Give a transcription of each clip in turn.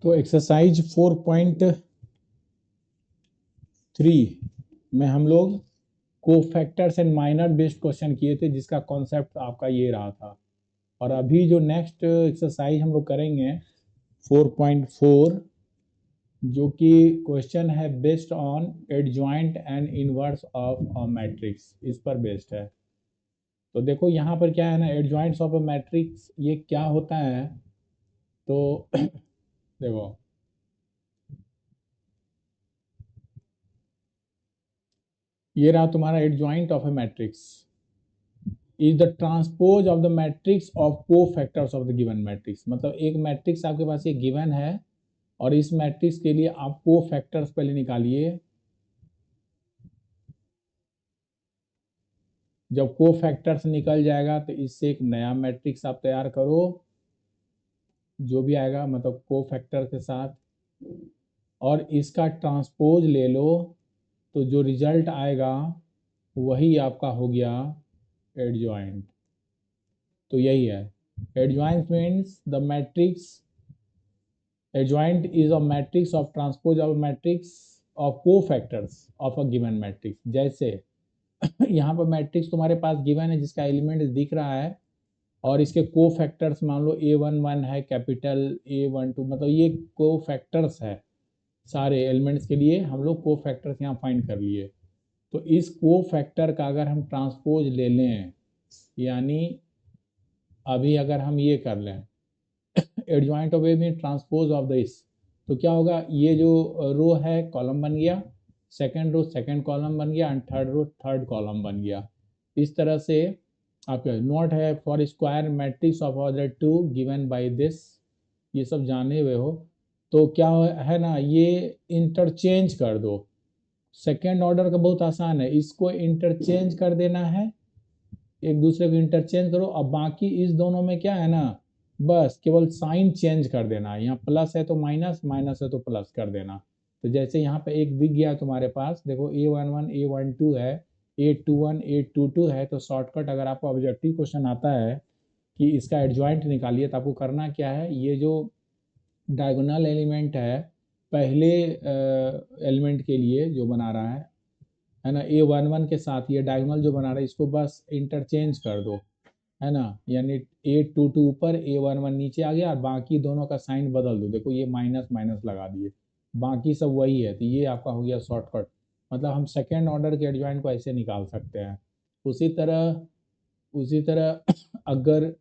तो एक्सरसाइज 4.3 में हम लोग cofactors and minor based question किए थे, जिसका कॉन्सेप्ट आपका ये रहा था। और अभी जो नेक्स्ट एक्सरसाइज हम लोग करेंगे 4.4, जो कि क्वेश्चन है based on adjoint and inverse of a matrix, इस पर बेस्ड है। तो देखो यहाँ पर क्या है ना, एडजॉइंट्स ऑफ अ मैट्रिक्स ये क्या होता है। तो देखो ये रहा तुम्हारा adjoint of a matrix is the transpose of the matrix of cofactors of the given matrix. मतलब एक मैट्रिक्स आपके पास ये गिवन है और इस मैट्रिक्स के लिए आप को फैक्टर्स पहले निकालिए। जब को फैक्टर्स निकल जाएगा तो इससे एक नया मैट्रिक्स आप तैयार करो, जो भी आएगा मतलब को फैक्टर के साथ, और इसका ट्रांसपोज ले लो, तो जो रिजल्ट आएगा वही आपका हो गया एडजॉइंट। तो यही है adjoint means the matrix, adjoint is a matrix of transpose of a matrix of cofactors of a given matrix। जैसे यहाँ पर मैट्रिक्स तुम्हारे पास गिवन है जिसका एलिमेंट दिख रहा है, और इसके को फैक्टर्स मान लो A11 है, कैपिटल A12, मतलब ये को फैक्टर्स है। सारे एलिमेंट्स के लिए हम लोग को फैक्टर्स यहाँ फाइंड कर लिए। तो इस को फैक्टर का अगर हम ट्रांसपोज ले लें, यानी अभी अगर हम ये कर लें एडजॉइंट ऑफ ए में ट्रांसपोज ऑफ दिस, तो क्या होगा, ये जो रो है कॉलम बन गया, सेकंड रो सेकंड कॉलम बन गया, and third row third column बन गया। इस तरह से आपका नोट है for square matrix of order 2 given by this, ये सब जाने हुए हो। तो क्या है ना, ये इंटरचेंज कर दो। सेकेंड ऑर्डर का बहुत आसान है, इसको इंटरचेंज कर देना है, एक दूसरे को इंटरचेंज करो। अब बाकी इस दोनों में क्या है ना, बस केवल साइन चेंज कर देना है, यहाँ प्लस है तो माइनस, माइनस है तो प्लस कर देना। तो जैसे यहाँ पे एक दिख गया तुम्हारे पास, देखो A11 A12 है, A21 A22 है। तो शॉर्टकट अगर आपको ऑब्जेक्टिव क्वेश्चन आता है कि इसका एडजॉइंट निकालिए, तो आपको करना क्या है, ये जो डायगोनल एलिमेंट है पहले एलिमेंट के लिए जो बना रहा है ना, A11 के साथ ये डायगोनल जो बना रहा है इसको बस इंटरचेंज कर दो, है ना। यानी A22 ऊपर A11 नीचे आ गया, और बाकी दोनों का साइन बदल दो। देखो ये माइनस माइनस लगा दिए, बाकी सब वही है। तो ये आपका हो गया शॉर्टकट। मतलब हम सेकेंड ऑर्डर के एडजॉइंट को ऐसे निकाल सकते हैं। उसी तरह अगर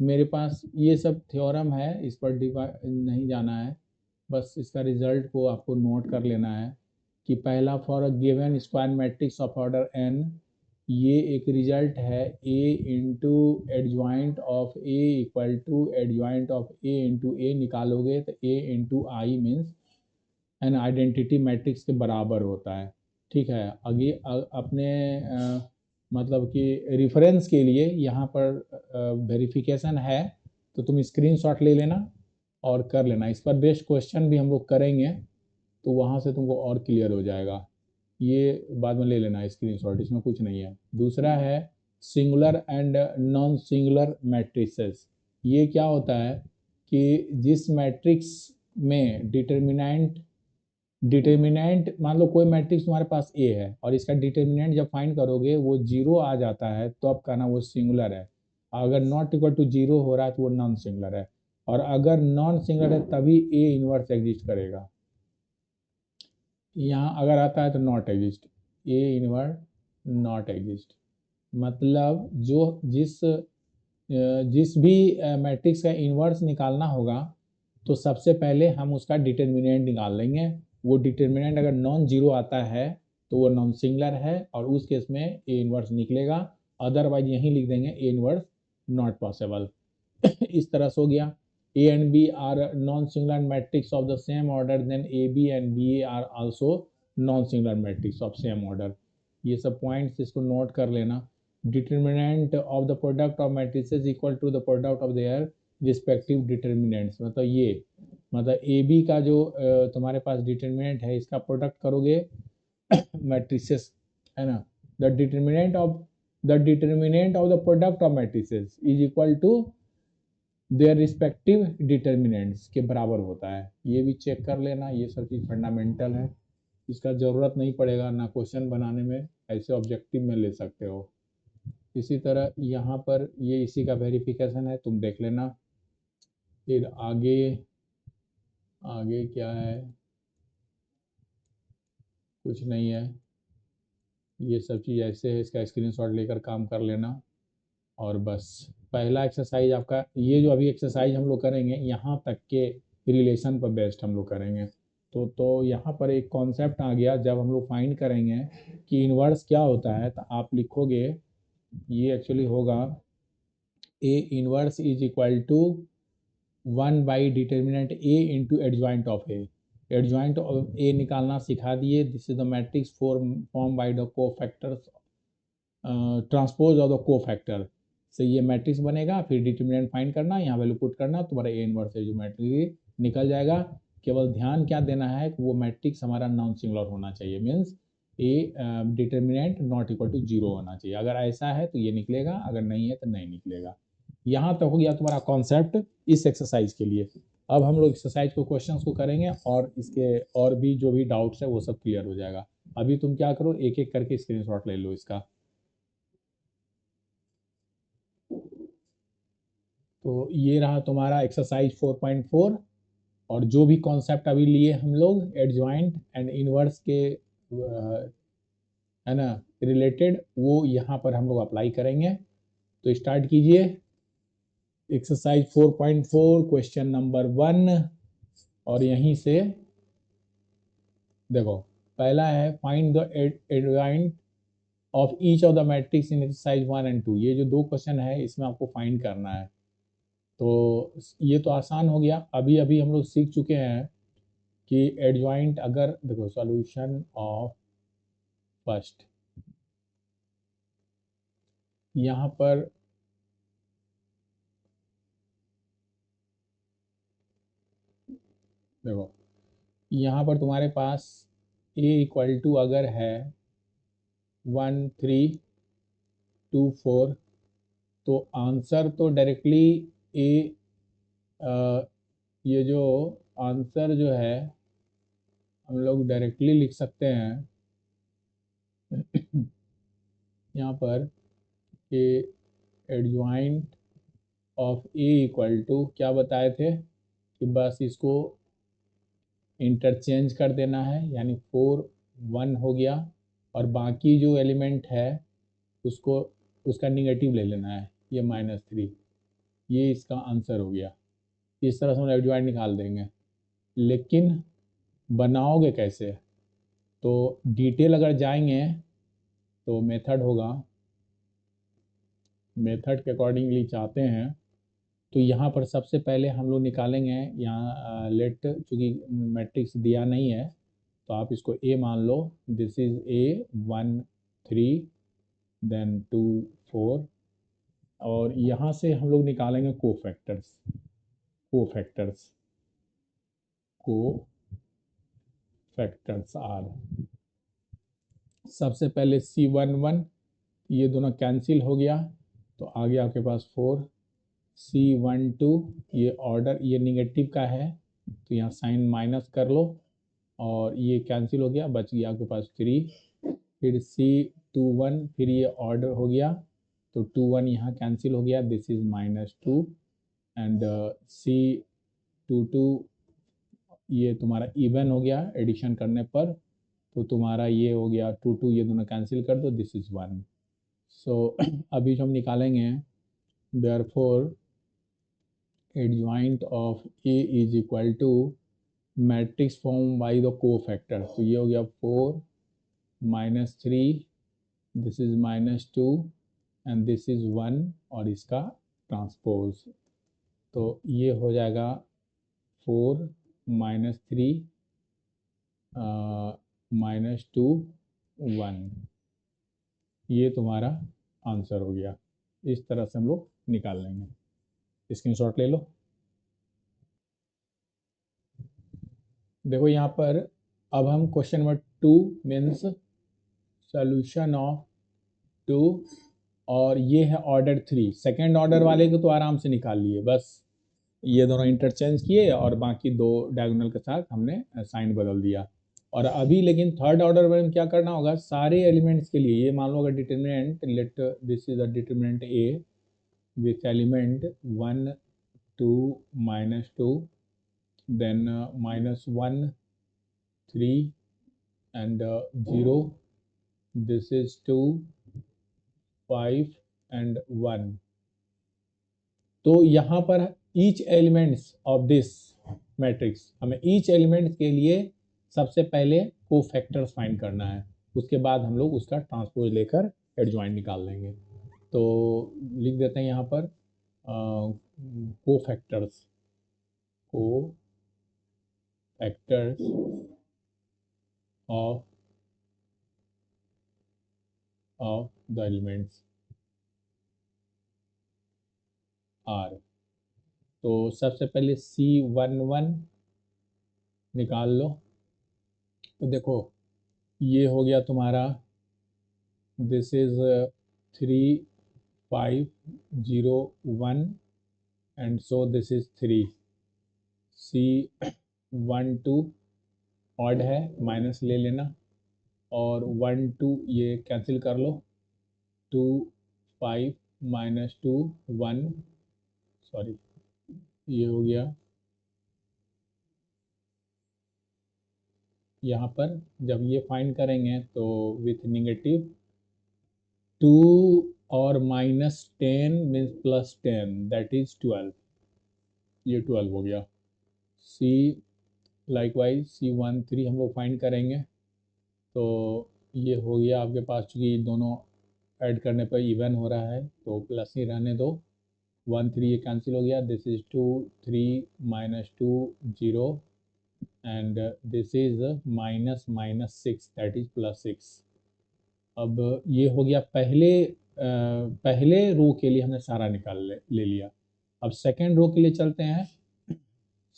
मेरे पास ये सब थ्योरम है, इस पर नहीं जाना है, बस इसका रिजल्ट को आपको नोट कर लेना है कि पहला for a given square matrix of order n, ये एक रिजल्ट है A into adjoint of A equal to adjoint of A into A निकालोगे तो A into I means n identity matrix के बराबर होता है। ठीक है, आगे अपने मतलब कि रिफरेंस के लिए यहाँ पर वेरिफिकेशन है, तो तुम स्क्रीनशॉट ले लेना और कर लेना। इस पर बेस्ड क्वेश्चन भी हम लोग करेंगे, तो वहाँ से तुमको और क्लियर हो जाएगा। ये बाद में ले लेना स्क्रीनशॉट, इसमें कुछ नहीं है। दूसरा है singular and non singular matrices. ये क्या होता है कि जिस मैट्रिक्स में डिटर्मिनेंट मान लो कोई मैट्रिक्स तुम्हारे पास ए है, और इसका डिटर्मिनेंट जब फाइंड करोगे वो जीरो आ जाता है, तो अब कहना वो सिंगुलर है। अगर नॉट इक्वल टू जीरो हो रहा है तो वो नॉन सिंगुलर है, और अगर नॉन सिंगुलर है तभी ए इनवर्स एग्जिस्ट करेगा। यहाँ अगर आता है तो not exist, A inverse not exist. मतलब जो जिस भी मैट्रिक्स का इन्वर्स निकालना होगा, तो सबसे पहले हम उसका डिटर्मिनेंट निकाल लेंगे। वो डिटर्मिनेंट अगर नॉन जीरो आता है तो वो नॉन सिंगुलर है, और उस केस में ए इनवर्स निकलेगा। अदरवाइज यहीं लिख देंगे ए इनवर्स नॉट पॉसिबल। इस तरह से हो गया। A and B are non singular matrix of the same order, then A B and B A are also non singular matrix of same order. ये सब पॉइंट्स इसको नोट कर लेना। Determinant of the product of matrices equal to the product of their respective determinants. मतलब ये मतलब A B का जो तुम्हारे पास डिटर्मिनेंट है, इसका प्रोडक्ट करोगे मैट्रिसेस, है ना। The determinant of the product of matrices is equal to their respective determinants के बराबर होता है। ये भी चेक कर लेना, ये सब चीज़ फंडामेंटल है, इसका ज़रूरत नहीं पड़ेगा ना क्वेश्चन बनाने में, ऐसे ऑब्जेक्टिव में ले सकते हो। इसी तरह यहाँ पर ये इसी का वेरिफिकेशन है, तुम देख लेना। फिर आगे आगे क्या है, कुछ नहीं है, ये सब चीज़ ऐसे है, इसका स्क्रीनशॉट लेकर काम कर लेना। और बस पहला एक्सरसाइज आपका, ये जो अभी एक्सरसाइज हम लोग करेंगे यहाँ तक के रिलेशन पर बेस्ड हम लोग करेंगे। तो यहाँ पर एक कॉन्सेप्ट आ गया, जब हम लोग फाइंड करेंगे कि इन्वर्स क्या होता है, तो आप लिखोगे, ये एक्चुअली होगा A inverse is equal to 1 by determinant A into adjoint of A. Adjoint of A निकालना सिखा दिए। This is the matrix form by the cofactors, transpose of the cofactor से ये मैट्रिक्स बनेगा। फिर determinant find करना, यहाँ value put करना, तुम्हारा ए इनवर्स है जो मैट्रिक्स निकल जाएगा। केवल ध्यान क्या देना है कि वो मैट्रिक्स हमारा नॉन सिंगुलर होना चाहिए, means A determinant not equal to 0 होना चाहिए। अगर ऐसा है तो ये निकलेगा, अगर नहीं है तो नहीं निकलेगा। यहाँ तक हो गया तुम्हारा कॉन्सेप्ट इस एक्सरसाइज के लिए। अब हम लोग एक्सरसाइज को, क्वेश्चंस को करेंगे और इसके और भी जो भी डाउट्स है वो सब क्लियर हो जाएगा। अभी तुम क्या करो, एक एक करके स्क्रीनशॉट ले लो इसका। तो ये रहा तुम्हारा एक्सरसाइज 4.4, और जो भी कॉन्सेप्ट अभी लिए हम लोग एडजॉइंट एंड इनवर्स के है ना रिलेटेड, वो यहाँ पर हम लोग अप्लाई करेंगे। तो स्टार्ट कीजिए एक्सरसाइज 4.4 क्वेश्चन नंबर 1। और यहीं से देखो, पहला है find the adjoint of each of the matrix in exercise 1 and 2। ये जो दो क्वेश्चन है इसमें आपको फाइंड करना है। तो ये तो आसान हो गया। अभी अभी हम लोग सीख चुके हैं कि एडजॉइंट, अगर देखो सॉल्यूशन ऑफ फर्स्ट, यहाँ पर देखो, यहाँ पर तुम्हारे पास a इक्वल टू अगर है 1 3 2 4, तो आंसर तो डायरेक्टली ए, ये जो आंसर जो है हम लोग डायरेक्टली लिख सकते हैं यहाँ पर कि adjoint of A equal to क्या बताए थे कि बस इसको इंटरचेंज कर देना है, यानी 4 1 हो गया, और बाकी जो एलिमेंट है उसको, उसका निगेटिव ले लेना है, ये -3। ये इसका आंसर हो गया। इस तरह से हम एडजॉइंट निकाल देंगे। लेकिन बनाओगे कैसे, तो डिटेल अगर जाएंगे तो मेथड होगा, मेथड के अकॉर्डिंगली चाहते हैं तो यहाँ पर सबसे पहले हम लोग निकालेंगे, यहाँ लेट, चूँकि मैट्रिक्स दिया नहीं है तो आप इसको ए मान लो। दिस इज ए 1 3 देन 2 4, और यहाँ से हम लोग निकालेंगे कोफैक्टर्स, कोफैक्टर्स कोफैक्टर्स आर। सबसे पहले C11, ये दोनों कैंसिल हो गया, तो आ गया आपके पास 4। C12, ये ऑर्डर ये निगेटिव का है तो यहाँ साइन माइनस कर लो, और ये कैंसिल हो गया, बच गया आपके पास 3। फिर C21, फिर ये ऑर्डर हो गया तो 2 1 यहाँ कैंसिल हो गया, दिस इज -2। एंड C22, ये तुम्हारा इवन हो गया एडिशन करने पर, तो तुम्हारा ये हो गया 2 2, ये दोनों कैंसिल कर दो, दिस इज 1। सो अभी जो हम निकालेंगे, therefore adjoint of A is equal to matrix form by the cofactor, तो ये हो गया 4 -3, this is -2 and this is 1, और इसका ट्रांसपोज, तो ये हो जाएगा 4 -3 -2 1। ये तुम्हारा आंसर हो गया। इस तरह से हम लोग निकाल लेंगे। स्क्रीनशॉट ले लो। देखो यहाँ पर अब हम question number 2 means solution of 2, और ये है ऑर्डर 3। सेकेंड ऑर्डर वाले को तो आराम से निकाल लिए, बस ये दोनों इंटरचेंज किए और बाकी दो डायगोनल के साथ हमने साइन बदल दिया। और अभी लेकिन थर्ड ऑर्डर में क्या करना होगा, सारे एलिमेंट्स के लिए, ये मान लो अगर determinant, let this is a determinant A with element 1 2 -2, then -1 3 and 0, this is 2 5 and 1। तो यहाँ पर each elements of this matrix, हमें ईच एलिमेंट्स के लिए सबसे पहले कोफैक्टर्स फाइंड करना है, उसके बाद हम लोग उसका ट्रांसपोज लेकर एडजॉइंट निकाल लेंगे। तो लिख देते हैं यहाँ पर cofactors of the elements are। तो सबसे पहले C11 निकाल लो। तो देखो ये हो गया तुम्हारा, this is 3 5 0 1 and so this is 3। C12 odd है, माइनस ले लेना, और 1 2 ये कैंसिल कर लो, 2 5 -2 1, सॉरी ये हो गया। यहाँ पर जब ये फाइंड करेंगे तो विथ -2 और -10 मीन्स +10, दैट इज 12, ये 12 हो गया। सी लाइकवाइज C13 हम लोग फाइंड करेंगे, तो ये हो गया आपके पास, चूँकि दोनों ऐड करने पर इवन हो रहा है तो प्लस ही रहने दो। 1 3 ये कैंसिल हो गया, this is 2 3 -2 0 and this is -6, that is +6। अब ये हो गया पहले रो के लिए हमने सारा ले लिया। अब सेकेंड रो के लिए चलते हैं।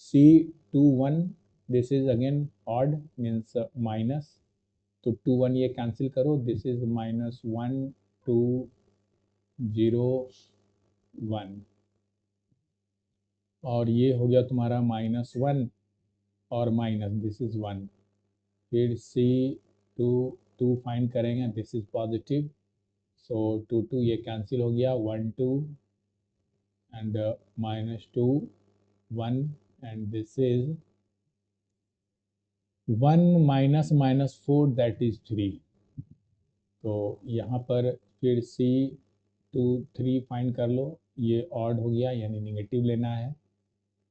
C21 this is again odd means minus, तो 2 1 ये कैंसिल करो, दिस इज -1 2 0 1, और ये हो गया तुम्हारा -1 और माइनस, दिस इज 1। फिर C2 फाइंड करेंगे, दिस इज पॉजिटिव, सो 2 2 ये कैंसिल हो गया, 1 2 and -2 1 and this is 1 -4, that is 3। तो यहाँ पर फिर C2 3 फाइंड कर लो, ये ऑड हो गया यानी निगेटिव लेना है,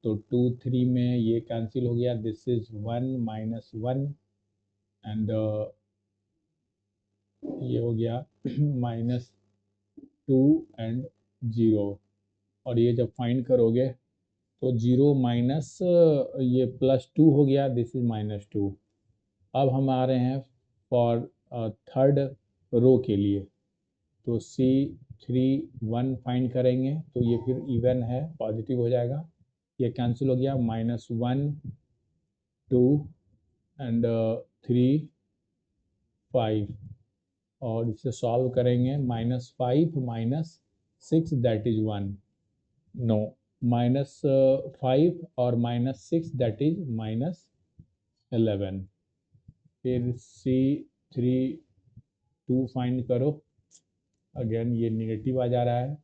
तो 2 3 में ये कैंसिल हो गया, दिस इज 1 -1 एंड ये हो गया -2 एंड 0। और ये जब फाइंड करोगे तो 0 माइनस ये +2 हो गया, दिस इज -2। अब हम आ रहे हैं फॉर थर्ड रो के लिए, तो C31 फाइंड करेंगे, तो ये फिर इवन है, पॉजिटिव हो जाएगा, ये कैंसिल हो गया, -1 2 एंड 3 5, और इसे सॉल्व करेंगे, -5 -6 दैट इज 1, नो, -5 और -6 दैट इज -11। फिर C32 फाइंड करो, अगेन ये निगेटिव आ जा रहा है,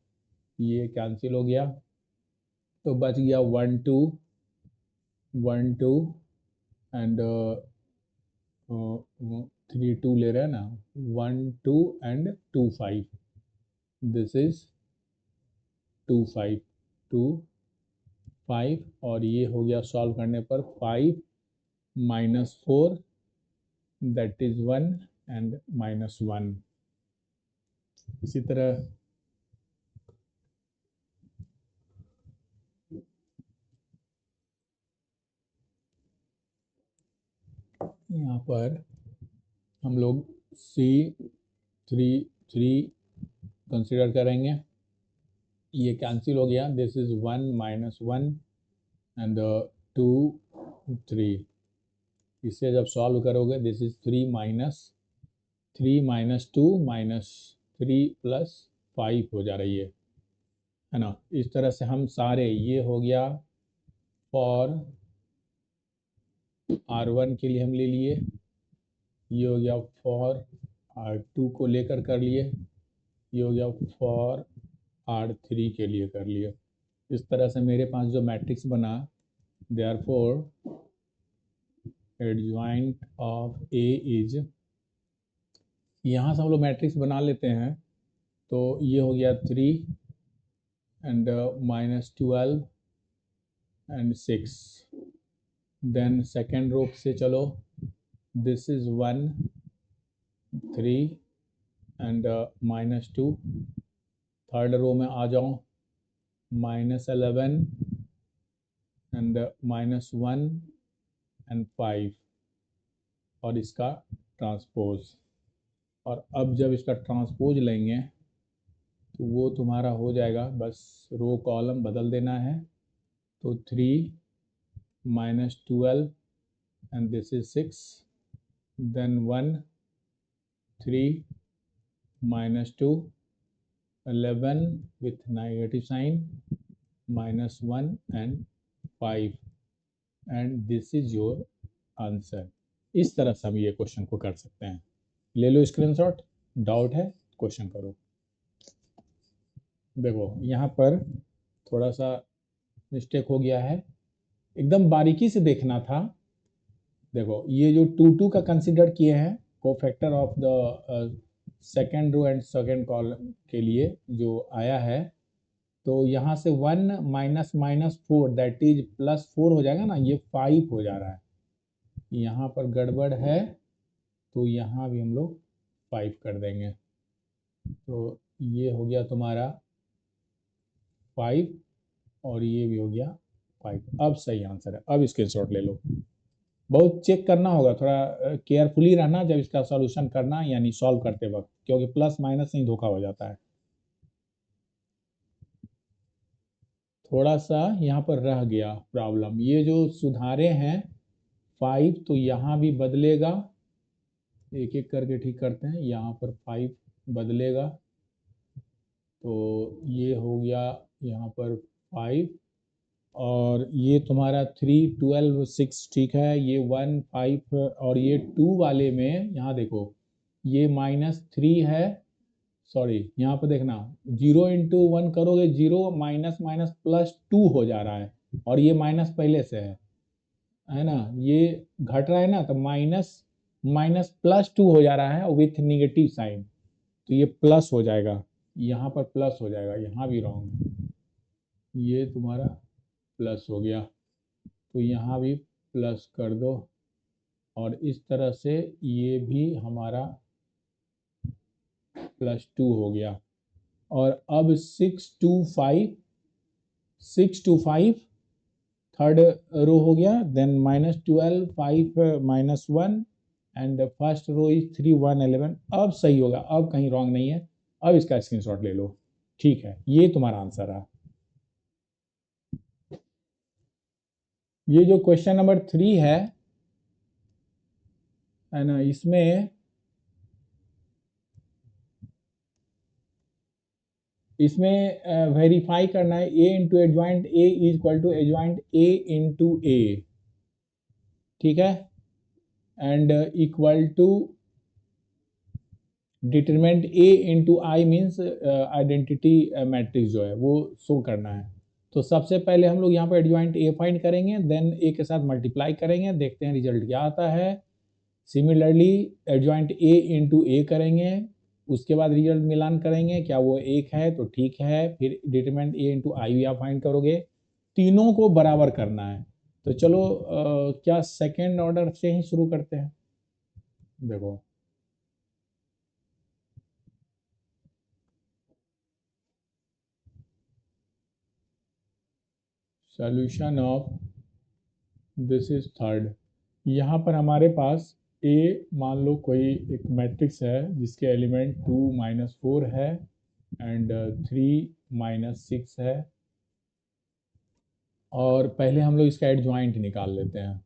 ये कैंसिल हो गया, तो बच गया 1 2 1 2 एंड 3 2 ले रहे हैं ना, 1 2 एंड 2 5, दिस इज 2 5 2 5, और ये हो गया सॉल्व करने पर 5 -4 दैट इज 1 एंड -1। इसी तरह यहाँ पर हम लोग C33 कंसिडर करेंगे, ये कैंसिल हो गया, दिस इज 1 -1 एंड 2 3, इसे जब सॉल्व करोगे दिस इज 3 -2 -3 +5 हो जा रही है ना। इस तरह से हम सारे, ये हो गया फॉर R1 के लिए हम ले लिए, ये हो गया फॉर R2 को लेकर कर लिए, ये हो गया फॉर R3 के लिए कर लिए। इस तरह से मेरे पास जो मैट्रिक्स बना, therefore adjoint of A is, यहाँ से हम लोग मैट्रिक्स बना लेते हैं। तो ये हो गया 3 and -12 and 6। Then second row से चलो, this is 1 3 and -2। Third row में आ जाओ, -11 एंड -1 एंड 5 और इसका ट्रांसपोज। और अब जब इसका ट्रांसपोज लेंगे तो वो तुम्हारा हो जाएगा, बस रो कॉलम बदल देना है। तो 3 -12 and this is 6, then 1 3 -2 11 with negative sign, -1 and 5 and this is your answer। इस तरह से हम ये क्वेश्चन को कर सकते हैं। ले लो स्क्रीनशॉट, डाउट है क्वेश्चन करो। देखो यहाँ पर थोड़ा सा मिस्टेक हो गया है, एकदम बारीकी से देखना था। देखो ये जो 2 का कंसिडर किए हैं cofactor of the second row and second column के लिए जो आया है, तो यहाँ से 1 -4 दैट इज +4 हो जाएगा ना, ये 5 हो जा रहा है। यहाँ पर गड़बड़ है तो यहाँ भी हम लोग 5 कर देंगे। तो ये हो गया तुम्हारा 5 और ये भी हो गया 5। अब सही आंसर है। अब स्क्रीनशॉट ले लो। बहुत चेक करना होगा, थोड़ा केयरफुली रहना जब इसका सॉल्यूशन करना, यानी सॉल्व करते वक्त, क्योंकि प्लस माइनस नहीं धोखा हो जाता है। थोड़ा सा यहाँ पर रह गया प्रॉब्लम, ये जो सुधारे हैं 5 तो यहाँ भी बदलेगा, एक एक करके ठीक करते हैं। यहाँ पर 5 बदलेगा तो ये हो गया यहाँ पर 5 और ये तुम्हारा 3 12 6 ठीक है। ये 1 5 और ये 2 वाले में यहाँ देखो ये -3 है, सॉरी यहाँ पर देखना 0 × 1 करोगे 0 +2 हो जा रहा है और ये माइनस पहले से है ना, ये घट रहा है ना, तो +2 हो जा रहा है विथ निगेटिव साइन, तो ये प्लस हो जाएगा, यहाँ पर प्लस हो जाएगा, यहाँ भी रॉन्ग है, ये तुम्हारा प्लस हो गया तो यहाँ भी प्लस कर दो और इस तरह से ये भी हमारा +2 हो गया। और अब 6 to 5 थर्ड रो हो गया, then -12 5 -1 and first row is 3 1 11। अब सही होगा, अब कहीं रॉन्ग नहीं है। अब इसका स्क्रीनशॉट ले लो, ठीक है, ये तुम्हारा आंसर है। ये जो क्वेश्चन नंबर 3 है ना, इसमें वेरीफाई करना है A into adjoint A is equal to adjoint A into A, ठीक है, and equal to determinant A into I means identity matrix जो है वो शो करना है। तो सबसे पहले हम लोग यहाँ पर एडजॉइंट A फाइंड करेंगे, देन A के साथ मल्टीप्लाई करेंगे, देखते हैं रिजल्ट क्या आता है। Similarly adjoint A into A करेंगे, उसके बाद रिजल्ट मिलान करेंगे, क्या वो एक है तो ठीक है, फिर डिटरमिनेंट A इंटू आई भी आप फाइंड करोगे, तीनों को बराबर करना है। तो चलो क्या सेकेंड ऑर्डर से ही शुरू करते हैं। देखो solution of this is third. यहाँ पर हमारे पास A मान लो कोई एक मैट्रिक्स है जिसके एलिमेंट 2 -4 है एंड 3 -6 है, और पहले हम लोग इसका एडजॉइंट निकाल लेते हैं।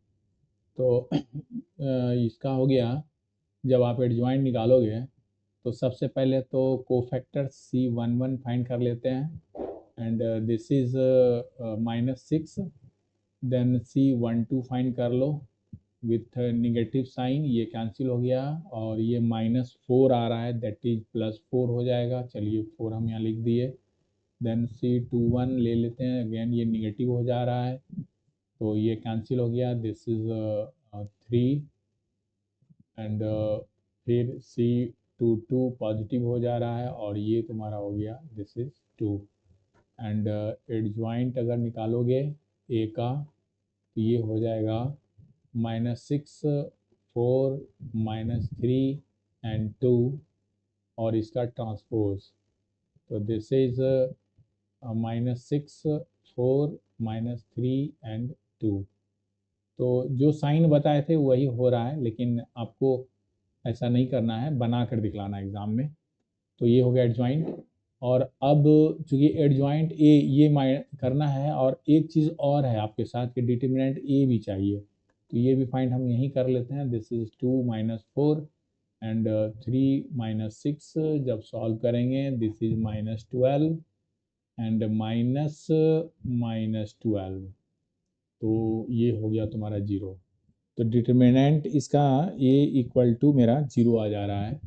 तो इसका हो गया, जब आप एडजॉइंट निकालोगे तो सबसे पहले तो कोफैक्टर C11 फाइंड कर लेते हैं and this is -6 then C12 find कर लो विथ निगेटिव साइन, ये कैंसिल हो गया, और ये -4 आ रहा है, दैट इज +4 हो जाएगा। चलिए 4 हम यहाँ लिख दिए। देन C21 ले लेते हैं, अगेन ये निगेटिव हो जा रहा है, तो ये कैंसिल हो गया, दिस इज 3, एंड फिर C22 पॉजिटिव हो जा रहा है, और ये तुम्हारा हो गया, दिस इज 2, एंड एडजॉइंट अगर निकालोगे ए का तो ये हो जाएगा -6, 4, -3 एंड 2, और इसका ट्रांसपोज, तो दिस इज -6, 4, -3 एंड 2। तो जो साइन बताए थे वही हो रहा है, लेकिन आपको ऐसा नहीं करना है, बना कर दिखलाना एग्जाम में। तो ये हो गया एडजॉइंट। और अब चूंकि एडजॉइंट ए ये करना है, और एक चीज़ और है आपके साथ कि डिटर्मिनेंट ए भी चाहिए, तो ये भी फाइंड हम यहीं कर लेते हैं। दिस इज 2 -4 एंड 3 -6, जब सॉल्व करेंगे दिस इज -12 एंड -12, तो ये हो गया तुम्हारा 0। तो डिटर्मिनेंट इसका ए इक्वल टू मेरा 0 आ जा रहा है।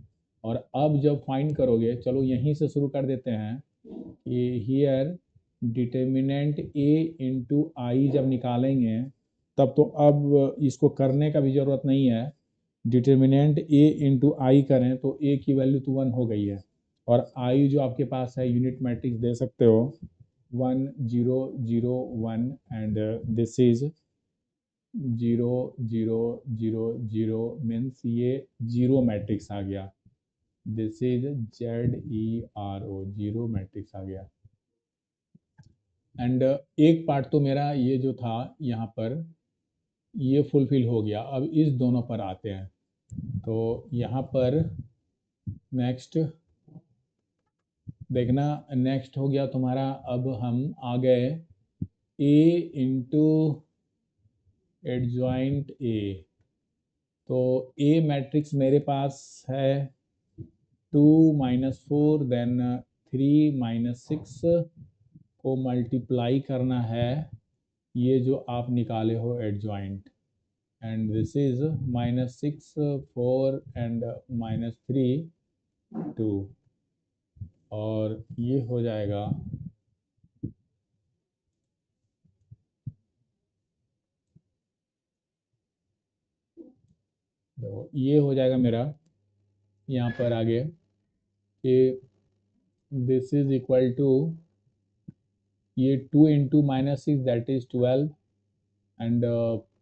और अब जब फाइंड करोगे, चलो यहीं से शुरू कर देते हैं कि हियर डिटर्मिनेंट ए इंटू आई जब निकालेंगे, तब तो अब इसको करने का भी ज़रूरत नहीं है। डिटर्मिनेंट ए इंटू आई करें तो ए की वैल्यू तो 1 हो गई है, और आई जो आपके पास है यूनिट मैट्रिक्स दे सकते हो 1 0 0 1, एंड दिस इज 0 0 0 0, मीन्स ये जीरो मैट्रिक्स आ गया। This is ZERO, zero matrix आ गया। एंड एक पार्ट तो मेरा ये जो था यहाँ पर ये फुलफिल हो गया। अब इस दोनों पर आते हैं, तो यहाँ पर नेक्स्ट देखना, नेक्स्ट हो गया तुम्हारा, अब हम आ गए ए इंटू एडजॉइंट ए। तो ए मैट्रिक्स मेरे पास है 2 -4 देन 3 -6 को मल्टीप्लाई करना है, ये जो आप निकाले हो adjoint, and this is -6 4 and -3 2, और ये हो जाएगा तो ये हो जाएगा मेरा यहाँ पर आगे कि दिस इज इक्वल टू ये 2 into -6 that is 12, and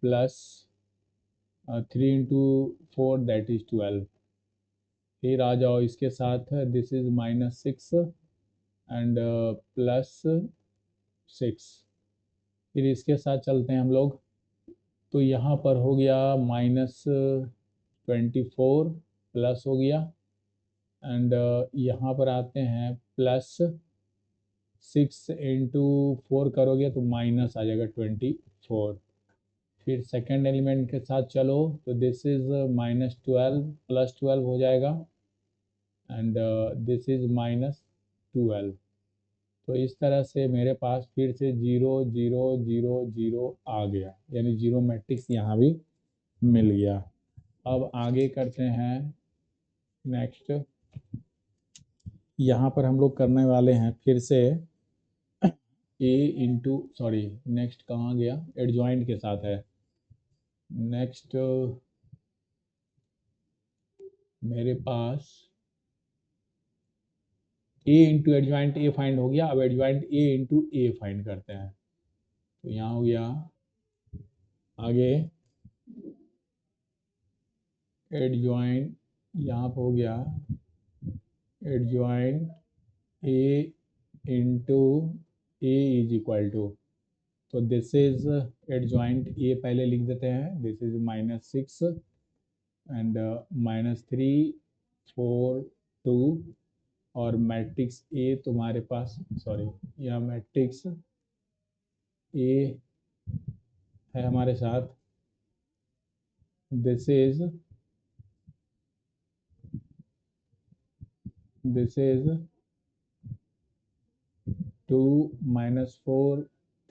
plus 3 into 4 that is 12। फिर आ जाओ इसके साथ, दिस इज -6 एंड +6। फिर इसके साथ चलते हैं हम लोग, तो यहाँ पर हो गया -24 प्लस हो गया, एंड यहाँ पर आते हैं +6 इंटू 4 करोगे तो माइनस आ जाएगा 24। फिर सेकेंड एलिमेंट के साथ चलो, तो दिस इज -12 +12 हो जाएगा, एंड दिस इज -12। तो इस तरह से मेरे पास फिर से 0 0 0 0 आ गया, यानी जीरो मैट्रिक्स यहाँ भी मिल गया। अब आगे करते हैं नेक्स्ट। यहाँ पर हम लोग करने वाले हैं फिर से ए इंटू, सॉरी नेक्स्ट कहाँ गया, एडजॉइंट के साथ है। नेक्स्ट मेरे पास ए इंटू एडजॉइंट ए फाइंड हो गया। अब adjoint A into A find करते हैं, तो यहाँ हो गया आगे एडजॉइंट, यहाँ पर हो गया adjoint A into A is equal to, तो दिस इज एडजॉइंट ए पहले लिख देते हैं, दिस इज -6 एंड -3 4 2, और मैट्रिक्स ए तुम्हारे पास, सॉरी यह मैट्रिक्स ए है हमारे साथ, दिस इज 2 -4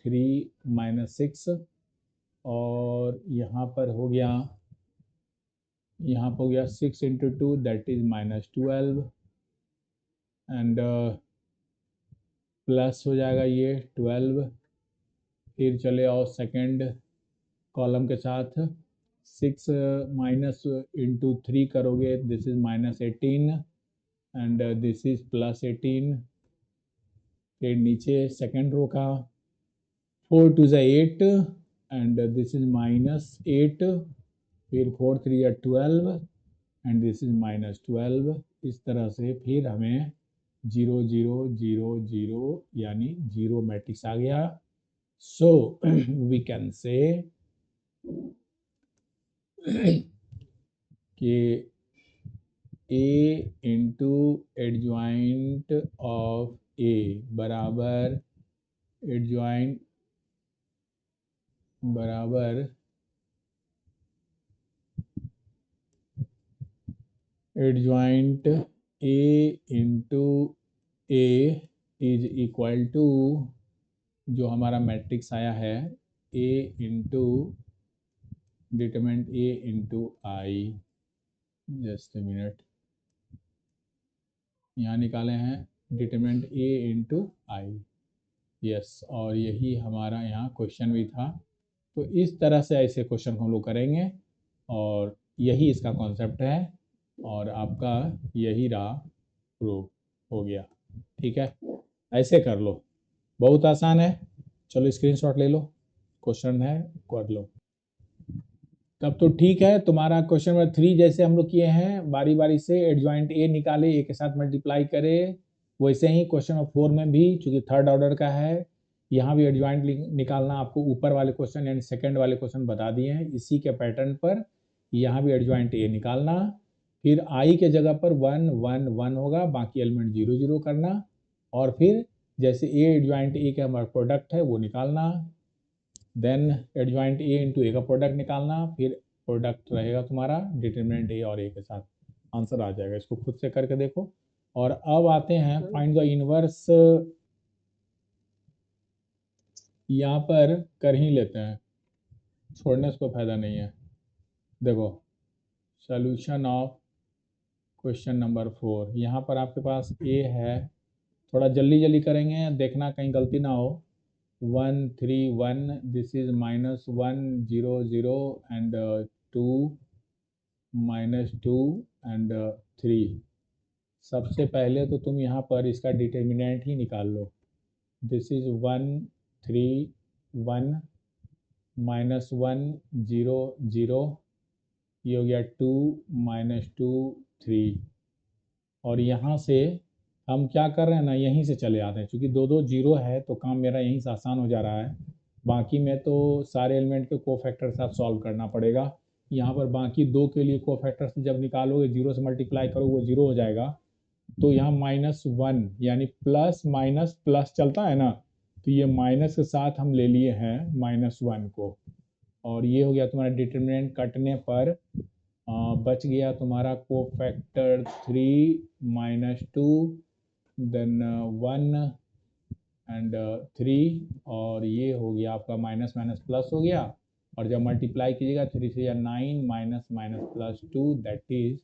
3 -6 और यहाँ पर हो गया, यहाँ पर हो गया 6 × 2 दैट इज -12 एंड प्लस हो जाएगा ये 12। फिर चले आओ सेकंड कॉलम के साथ, 6 माइनस इंटू 3 करोगे, this is -18 and this is +18। फिर नीचे सेकंड रो का 4 × 2 = 8 एंड दिस इज -8। फिर 4 × 3 = 12 एंड दिस इज -12। इस तरह से फिर हमें 0 0 0 0 यानी 0 मैट्रिक्स आ गया। सो वी कैन से कि A into adjoint of A बराबर adjoint A into A is equal to जो हमारा मैट्रिक्स आया है A into determinant A into I। Just a minute, यहाँ निकाले हैं determinant A into I। Yes, और यही हमारा यहाँ क्वेश्चन भी था। तो इस तरह से ऐसे क्वेश्चन हम लोग करेंगे और यही इसका कॉन्सेप्ट है और आपका यही रहा प्रूफ हो गया। ठीक है, ऐसे कर लो, बहुत आसान है। चलो स्क्रीनशॉट ले लो, क्वेश्चन है कर लो। तब तो ठीक है, तुम्हारा क्वेश्चन नंबर 3 जैसे हम लोग किए हैं बारी बारी से एडजॉइंट A निकाले, A के साथ मल्टीप्लाई करे, वैसे ही क्वेश्चन नंबर 4 में भी, चूंकि थर्ड ऑर्डर का है, यहाँ भी एडजॉइंट निकालना आपको ऊपर वाले क्वेश्चन यानी सेकंड वाले क्वेश्चन बता दिए हैं। इसी के पैटर्न पर यहाँ भी एडजॉइंट A निकालना, फिर I के जगह पर 1 1 1 होगा, बाकी एलिमेंट 0 0 करना, और फिर जैसे A एडजॉइंट A का हमारा प्रोडक्ट है वो निकालना, then adjoint A into A का प्रोडक्ट निकालना, फिर प्रोडक्ट रहेगा तुम्हारा डिटरमिनेंट A और A के साथ, आंसर आ जाएगा। इसको खुद से करके देखो। और अब आते हैं फाइंड द इनवर्स, यहाँ पर कर ही लेते हैं, छोड़ने से कोई फायदा नहीं है। देखो सॉल्यूशन ऑफ क्वेश्चन नंबर 4, यहाँ पर आपके पास A है, थोड़ा जल्दी जल्दी करेंगे, देखना कहीं गलती ना हो। 1 3 1, दिस इज -1 0 0 एंड 2 -2 एंड 3। सबसे पहले तो तुम यहाँ पर इसका डिटर्मिनेंट ही निकाल लो। दिस इज 1 3 1 -1 0 0, ये हो गया 2 -2 3। और यहाँ से हम क्या कर रहे हैं ना, यहीं से चले आते हैं, क्योंकि दो दो जीरो है तो काम मेरा यहीं से आसान हो जा रहा है। बाकी में तो सारे एलिमेंट के कोफैक्टर के साथ सॉल्व करना पड़ेगा। यहाँ पर बाकी दो के लिए कोफैक्टर से जब निकालोगे, जीरो से मल्टीप्लाई करोगे वो जीरो हो जाएगा। तो यहाँ -1 यानी प्लस माइनस प्लस चलता है ना, तो ये माइनस के साथ हम ले लिए हैं -1 को, और ये हो गया तुम्हारा डिटरमिनेंट। कटने पर बच गया तुम्हारा कोफैक्टर 3 -2 देन 1 एंड 3, और ये हो गया आपका माइनस माइनस प्लस हो गया, और जब मल्टीप्लाई कीजिएगा 3 से या 9 minus minus plus 2 that is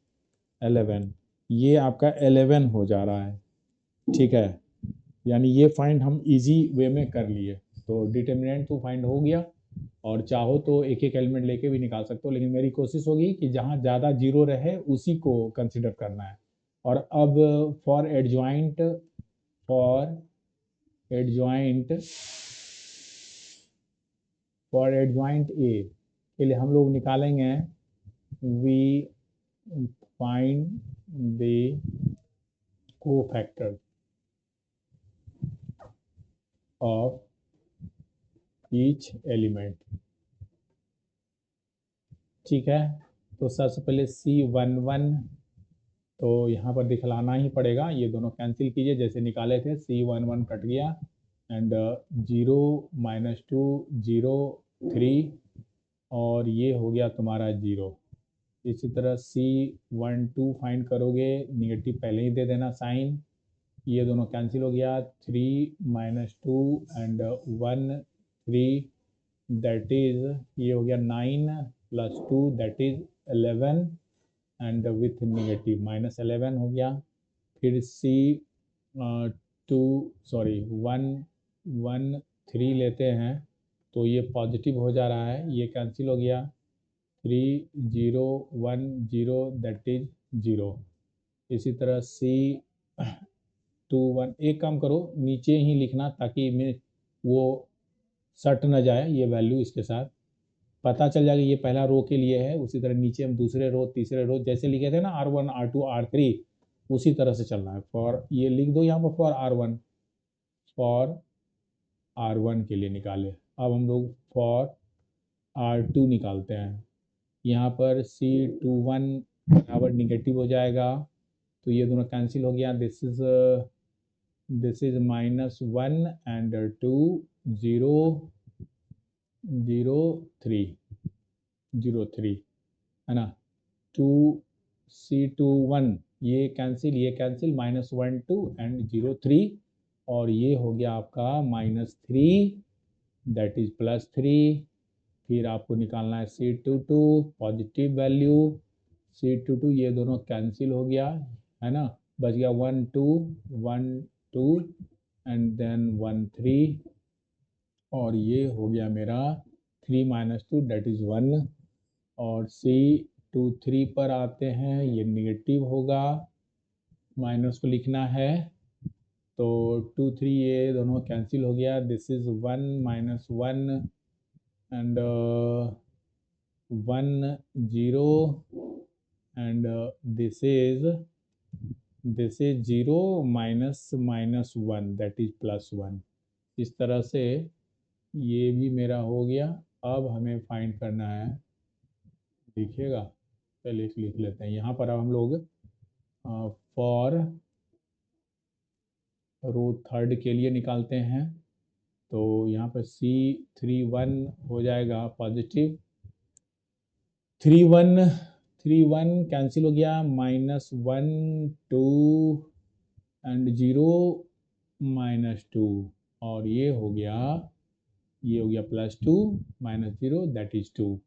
11। ये आपका 11 हो जा रहा है। ठीक है, यानी ये फाइंड हम इजी वे में कर लिए। तो डिटर्मिनेंट तो फाइंड हो गया, और चाहो तो एक एक एलिमेंट लेके भी निकाल सकते हो, लेकिन मेरी कोशिश होगी कि जहाँ ज़्यादा जीरो रहे उसी को कंसिडर करना है। और अब फॉर एडजॉइंट ए के लिए हम लोग निकालेंगे, we find the cofactor of each element. ठीक है, तो सबसे पहले C11 तो यहाँ पर दिखलाना ही पड़ेगा, ये दोनों कैंसिल कीजिए, जैसे निकाले थे C11 कट गया, एंड 0 -2 0 3, और ये हो गया तुम्हारा 0। इसी तरह C12 फाइंड करोगे, निगेटिव पहले ही दे देना साइन, ये दोनों कैंसिल हो गया, 3 -2 एंड 1 3, दैट इज, ये हो गया 9 plus 2 that is 11 and with negative -11 हो गया। फिर सी 2 सॉरी 1 1 3 लेते हैं तो ये पॉजिटिव हो जा रहा है, ये कैंसिल हो गया। 3 0 1 0 दैट इज 0। इसी तरह सी 2 1, एक काम करो नीचे ही लिखना ताकि मैं वो सट न जाए, ये वैल्यू इसके साथ पता चल जाएगा ये पहला रो के लिए है। उसी तरह नीचे हम दूसरे रो तीसरे रो जैसे लिखे थे ना R1 R2 R3 उसी तरह से चलना है। फॉर ये लिख दो यहाँ पर फॉर R1, फॉर R1 के लिए निकाले। अब हम लोग फॉर R2 निकालते हैं। यहाँ पर C21 बराबर निगेटिव हो जाएगा तो ये दोनों कैंसिल हो गया। दिस इज -1 एंड 2 0 0 3 0 3 है ना। 2 C21 ये कैंसिल -1 2 एंड 0 3 और ये हो गया आपका -3 दैट इज +3। फिर आपको निकालना है C22 पॉजिटिव वैल्यू। C22 ये दोनों कैंसिल हो गया है ना, बच गया 1 2 1 2 एंड देन 1 3 और ये हो गया मेरा 3 - 2 दैट इज 1। और C23 पर आते हैं, ये निगेटिव होगा, माइनस को लिखना है तो 2 3 ये दोनों कैंसिल हो गया। This is 1 -1 and 1 0 and this is 0 -1 that is +1। इस तरह से ये भी मेरा हो गया। अब हमें फाइंड करना है, देखिएगा पहले लिख लेते हैं यहाँ पर। अब हम लोग फॉर रो थर्ड के लिए निकालते हैं तो यहाँ पर C31 हो जाएगा पॉजिटिव। 3 1 कैंसिल हो गया, -1 2 एंड 0 -2 और ये हो गया +2 -0 that is 2।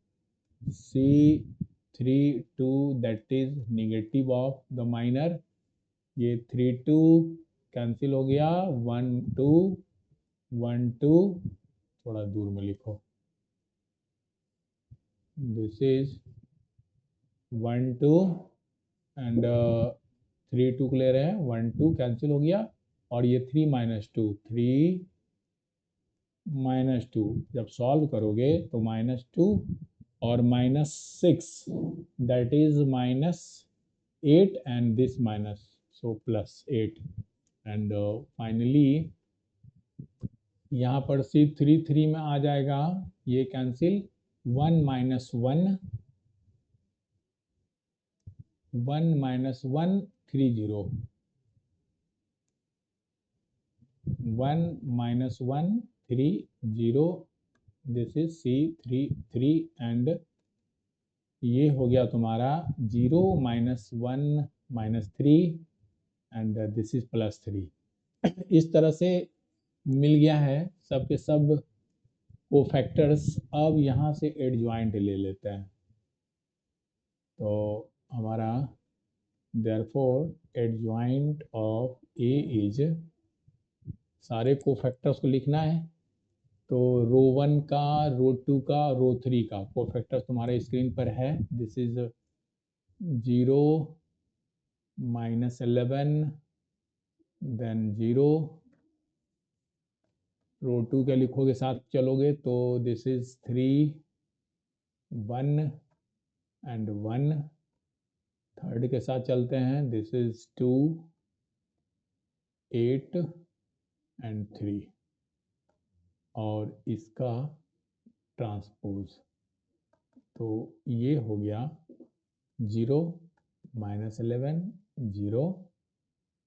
C32 that is negative of the minor, ये 3 2 कैंसिल हो गया, 1 2 1 2 थोड़ा दूर में लिखो, दिस इज 1 2 एंड 3 2 को ले रहे हैं, 1 2 कैंसिल हो गया और ये 3 -2 जब सॉल्व करोगे तो -2 और -6 that is -8 and this minus so +8 and finally यहाँ पर C33 में आ जाएगा, ये cancel 1 - 1 1 - 1 3 0 1 - 1 3 0 this is C33 and ये हो गया तुम्हारा 0 -1 -3 एंड दिस इज +3। इस तरह से मिल गया है सब के सब कोफैक्टर्स। अब यहाँ से एडजॉइंट ले लेते हैं तो हमारा therefore adjoint of A is, सारे कोफैक्टर्स को लिखना है तो रो 1 का, रो 2 का, रो 3 का कोफैक्टर्स तुम्हारे स्क्रीन पर है। दिस इज 0 -11 देन 0, रो 2 के लिखोगे साथ चलोगे तो दिस इज 3 1 एंड 1, थर्ड के साथ चलते हैं, दिस इज 2 8 एंड 3 और इसका ट्रांसपोज तो ये हो गया 0 -11 0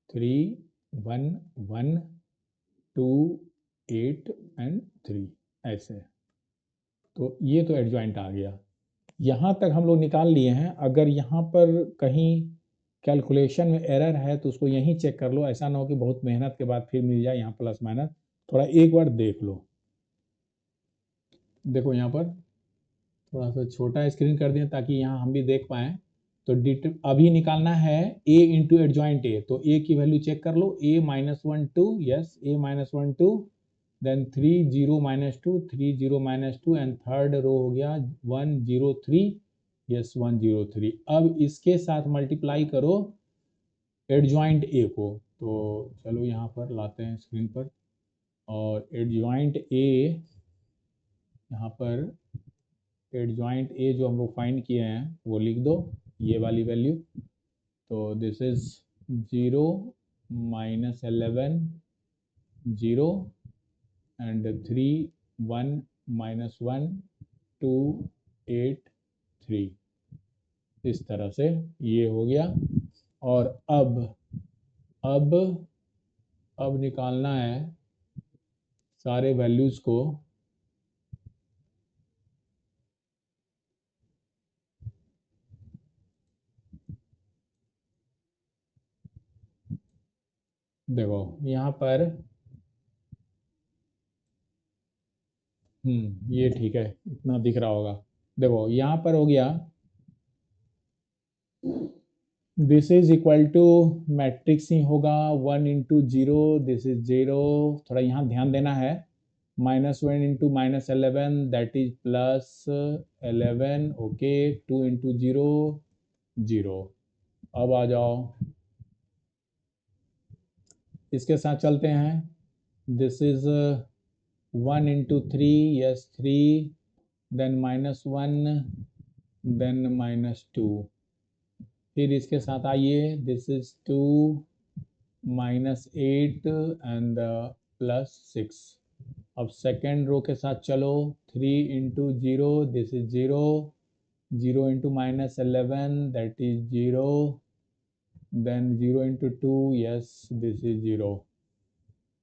3 1 1 2 8 एंड 3 ऐसे। तो ये तो एडजॉइंट आ गया। यहाँ तक हम लोग निकाल लिए हैं। अगर यहाँ पर कहीं कैलकुलेशन में एरर है तो उसको यहीं चेक कर लो, ऐसा ना हो कि बहुत मेहनत के बाद फिर मिल जाए यहाँ प्लस माइनस। थोड़ा एक बार देख लो। देखो यहाँ पर थोड़ा सा छोटा स्क्रीन कर दें ताकि यहाँ हम भी देख पाएँ। तो अभी निकालना है a इंटू एडजॉइंट a, तो a की वैल्यू चेक कर लो, a -1 2, yes a -1 2, then 3 0 -2, 3 0 -2 and third row हो गया 1 0 3, यस 1 0 3। अब इसके साथ मल्टीप्लाई करो एडजॉइंट a को। तो चलो यहाँ पर लाते हैं स्क्रीन पर, और एडजॉइंट a, यहाँ पर एडजॉइंट a जो हम लोग फाइंड किए हैं वो लिख दो, ये वाली वैल्यू। तो दिस इज 0 -11 0 एंड 3 1 -1 2 8 3, इस तरह से ये हो गया। और अब निकालना है सारे वैल्यूज को। देखो यहाँ पर ये ठीक है, इतना दिख रहा होगा। देखो यहाँ पर हो गया, this is equal to matrix ही होगा 1 इंटू 0, दिस इज 0, थोड़ा यहाँ ध्यान देना है, -1 into -11 that is +11, okay, 2 into 0 0। अब आ जाओ, इसके साथ चलते हैं, this is 1 into 3, yes 3, then -1, then -2, फिर इसके साथ आइए, दिस इज 2 -8 एंड +6। अब सेकेंड रो के साथ चलो, 3 into 0, this is 0, 0 into -11 that is 0, then 0 into 2, yes this is 0।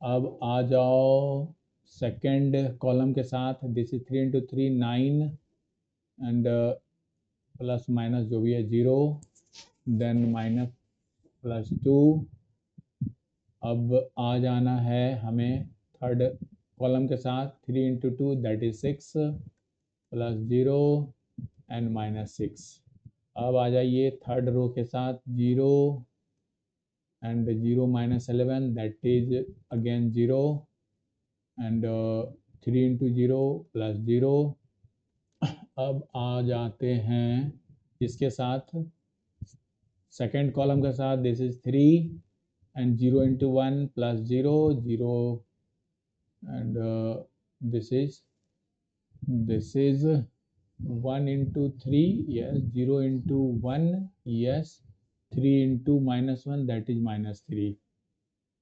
अब आ जाओ सेकेंड कॉलम के साथ, this is 3 into 3 9 and plus minus जो भी है 0, देन -+2। अब आ जाना है हमें थर्ड कॉलम के साथ, 3 इंटू 2 दैट इज 6 +0 एंड -6। अब आ जाइए थर्ड रो के साथ, 0 and 0 -11 that is again 0 and 3 into 0 +0। अब आ जाते हैं इसके साथ सेकेंड कॉलम के साथ, this is 3 and 0 into 1 plus 0 0 and this is 1 into 3, yes, 0 into 1, yes, 3 into -1 that is -3।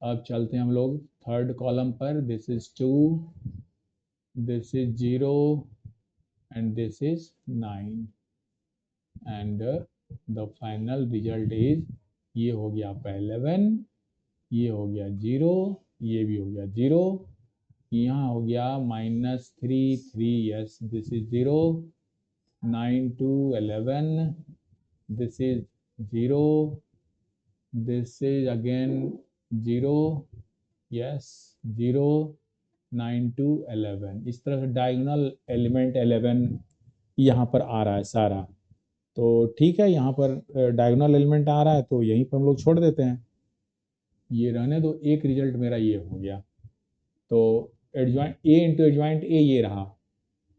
अब चलते हैं हम लोग थर्ड कॉलम पर, this is 2, this is 0 and this is 9 and the final result is, ये हो गया आपका 11, ये हो गया 0, ये भी हो गया 0, यहाँ हो गया -3 3, yes this is 0, 9 2 11, this is 0, this is again 0, yes 0, 9 2 11। इस तरह से डायगोनल एलिमेंट 11 यहाँ पर आ रहा है सारा। तो ठीक है, यहाँ पर डायगोनल एलिमेंट आ रहा है तो यहीं पर हम लोग छोड़ देते हैं, ये रहने दो। एक रिजल्ट मेरा ये हो गया, तो adjoint A into adjoint A ये रहा।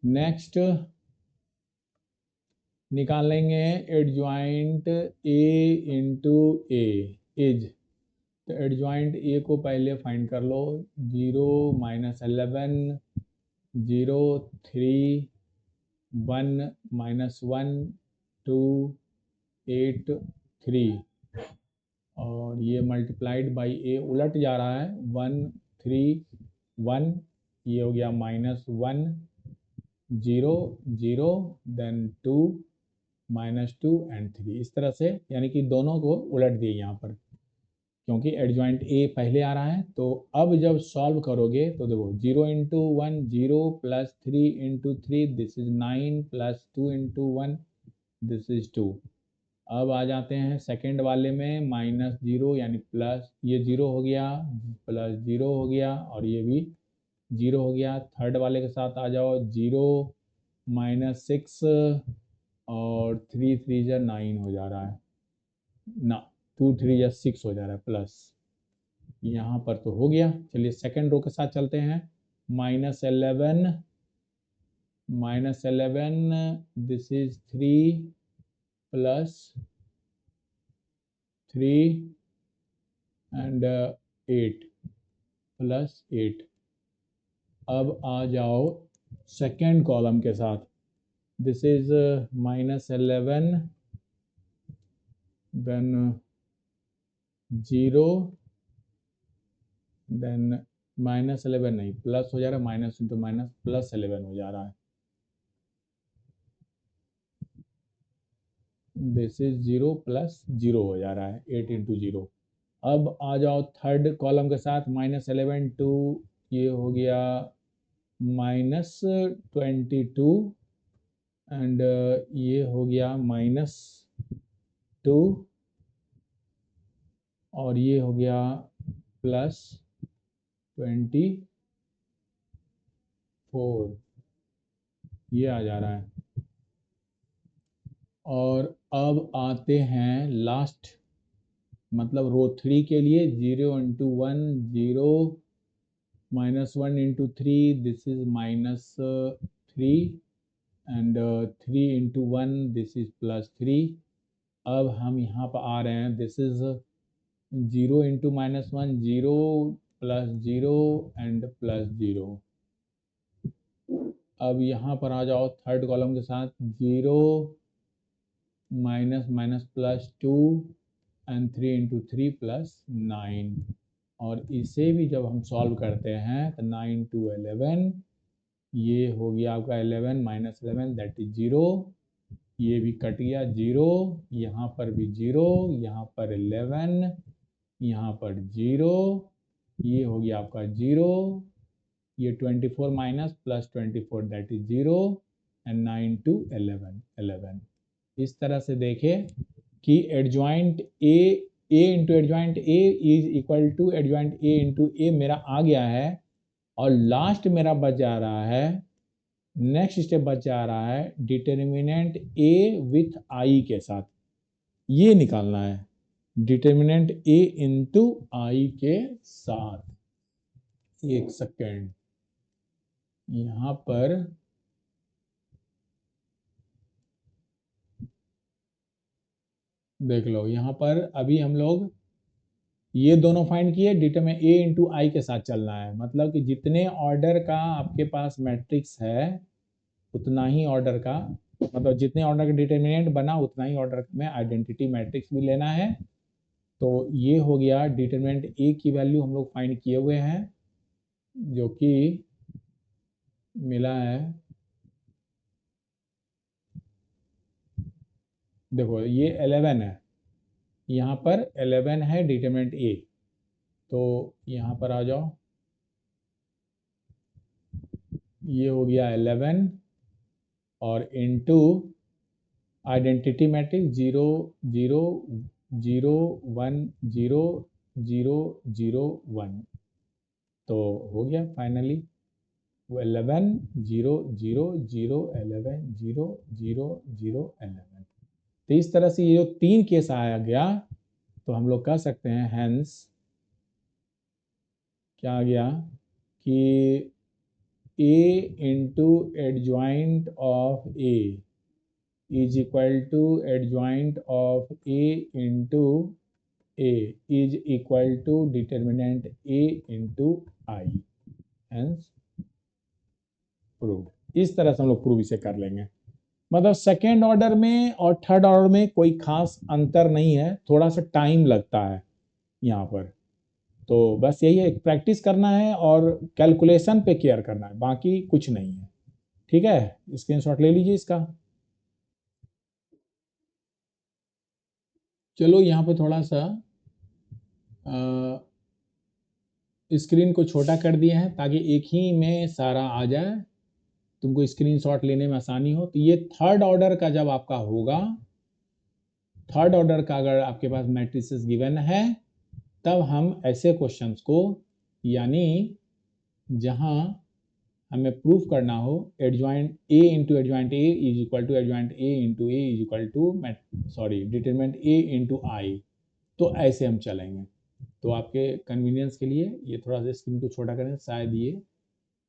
नेक्स्ट निकाल लेंगे adjoint A into A as. तो एडजॉइंट ए को पहले फाइंड कर लो, 0 -11 0 3 1 -1 2 8 3, और ये मल्टीप्लाइड बाई ए उलट जा रहा है, 1 3 1, ये हो गया -1 0 0 देन 2 -2 एंड 3, इस तरह से, यानी कि दोनों को उलट दिए यहाँ पर, क्योंकि एडजॉइंट ए पहले आ रहा है। तो अब जब सॉल्व करोगे तो देखो, 0 into 1 0 plus 3 into 3 this is 9 plus 2 into 1 this is 2। अब आ जाते हैं सेकेंड वाले में, -0 यानी प्लस, ये 0 हो गया, +0 हो गया, और ये भी 0 हो गया। थर्ड वाले के साथ आ जाओ, 0 -6 और 3 3 जा 9 हो जा रहा है ना, 2 3 जा 6 हो जा रहा है प्लस, यहाँ पर तो हो गया। चलिए सेकेंड रो के साथ चलते हैं। -11 this is 3 plus 3 and 8 plus 8। अब आ जाओ सेकेंड कॉलम के साथ। दिस इज -11 देन 0 देन -11 नहीं प्लस हो जा रहा है, माइनस इंटू माइनस प्लस 11 हो जा रहा है। दिस इज 0 प्लस 0 हो जा रहा है, 8 इंटू 0। अब आ जाओ थर्ड कॉलम के साथ, -11 टू ये हो गया -22 एंड ये हो गया -2 और ये हो गया +24, ये आ जा रहा है। और अब आते हैं लास्ट, मतलब रो 3 के लिए, 0 into 1 0 -1 into 3 this is -3 and 3 into 1 this is +3। अब हम यहाँ पर आ रहे हैं, this is 0 into -1 0 plus 0 and +0। अब यहाँ पर आ जाओ थर्ड कॉलम के साथ, 0 -+2 एंड 3 इंटू 3 +9। और इसे भी जब हम सॉल्व करते हैं तो 9 टू 11, ये हो गया आपका 11 -11 दैट इज 0, ये भी कट गया 0, यहाँ पर भी 0, यहाँ पर 11, यहाँ पर 0, ये हो गया आपका 0, ये 24 minus +24 that is 0 and 9 to 11। इस तरह से देखें कि adjoint A into adjoint A is equal to adjoint A into A मेरा आ गया है, और लास्ट मेरा बच जा रहा है, नेक्स्ट स्टेप बच जा रहा है डिटर्मिनेंट ए विथ आई के साथ, ये निकालना है डिटर्मिनेंट ए इंटू आई के साथ। एक सेकेंड, यहाँ पर देख लो, यहाँ पर अभी हम लोग ये दोनों फाइंड किए, डिटरमिन ए इंटू आई के साथ चलना है, मतलब कि जितने ऑर्डर का आपके पास मैट्रिक्स है उतना ही ऑर्डर का, मतलब जितने ऑर्डर का डिटर्मिनेंट बना उतना ही ऑर्डर में आइडेंटिटी मैट्रिक्स भी लेना है। तो ये हो गया डिटरमिनेंट ए की वैल्यू हम लोग फाइंड किए हुए हैं, जो कि मिला है, देखो ये 11 है, यहाँ पर 11 है डिटरमिनेंट ए, तो यहाँ पर आ जाओ, ये हो गया 11 और इनटू आइडेंटिटी मैट्रिक्स 0 0 0 1 0 0 0 1, तो हो गया फाइनली 11 0 0 0 11 0 0 0 11। तो इस तरह से ये जो 3 केस आया गया, तो हम लोग कह सकते हैं हेंस क्या आ गया कि A into adjoint of A is equal to adjoint of A into A is equal to determinant A into I, hence proved। इस तरह से हम लोग प्रूव इसे कर लेंगे, मतलब सेकेंड ऑर्डर में और थर्ड ऑर्डर में कोई खास अंतर नहीं है, थोड़ा सा टाइम लगता है यहाँ पर, तो बस यही है, प्रैक्टिस करना है और कैलकुलेशन पे केयर करना है, बाकी कुछ नहीं है। ठीक है, स्क्रीनशॉट ले लीजिए इसका। चलो यहाँ पे थोड़ा सा स्क्रीन को छोटा कर दिए हैं ताकि एक ही में सारा आ जाए, तुमको स्क्रीनशॉट लेने में आसानी हो। तो ये थर्ड ऑर्डर का जब आपका होगा, थर्ड ऑर्डर का अगर आपके पास मैट्रिसेस गिवन है, तब हम ऐसे क्वेश्चंस को, यानी जहां हमें प्रूफ करना हो adjoint A into adjoint A is equal to adjoint A into A is equal to determinant A into I, तो ऐसे हम चलेंगे। तो आपके कन्वीनियंस के लिए ये थोड़ा सा स्क्रीन को छोटा करें, शायद ये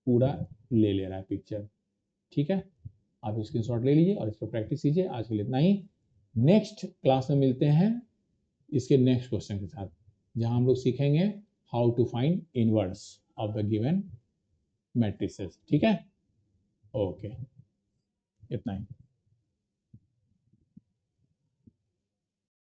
पूरा ले रहा है पिक्चर। ठीक है, आप स्क्रीनशॉट ले लीजिए और इस पर प्रैक्टिस कीजिए। आज के लिए इतना ही, नेक्स्ट क्लास में मिलते हैं इसके नेक्स्ट क्वेश्चन के साथ, जहां हम लोग सीखेंगे how to find inverse of the given matrices. ठीक है, ओके, इतना ही।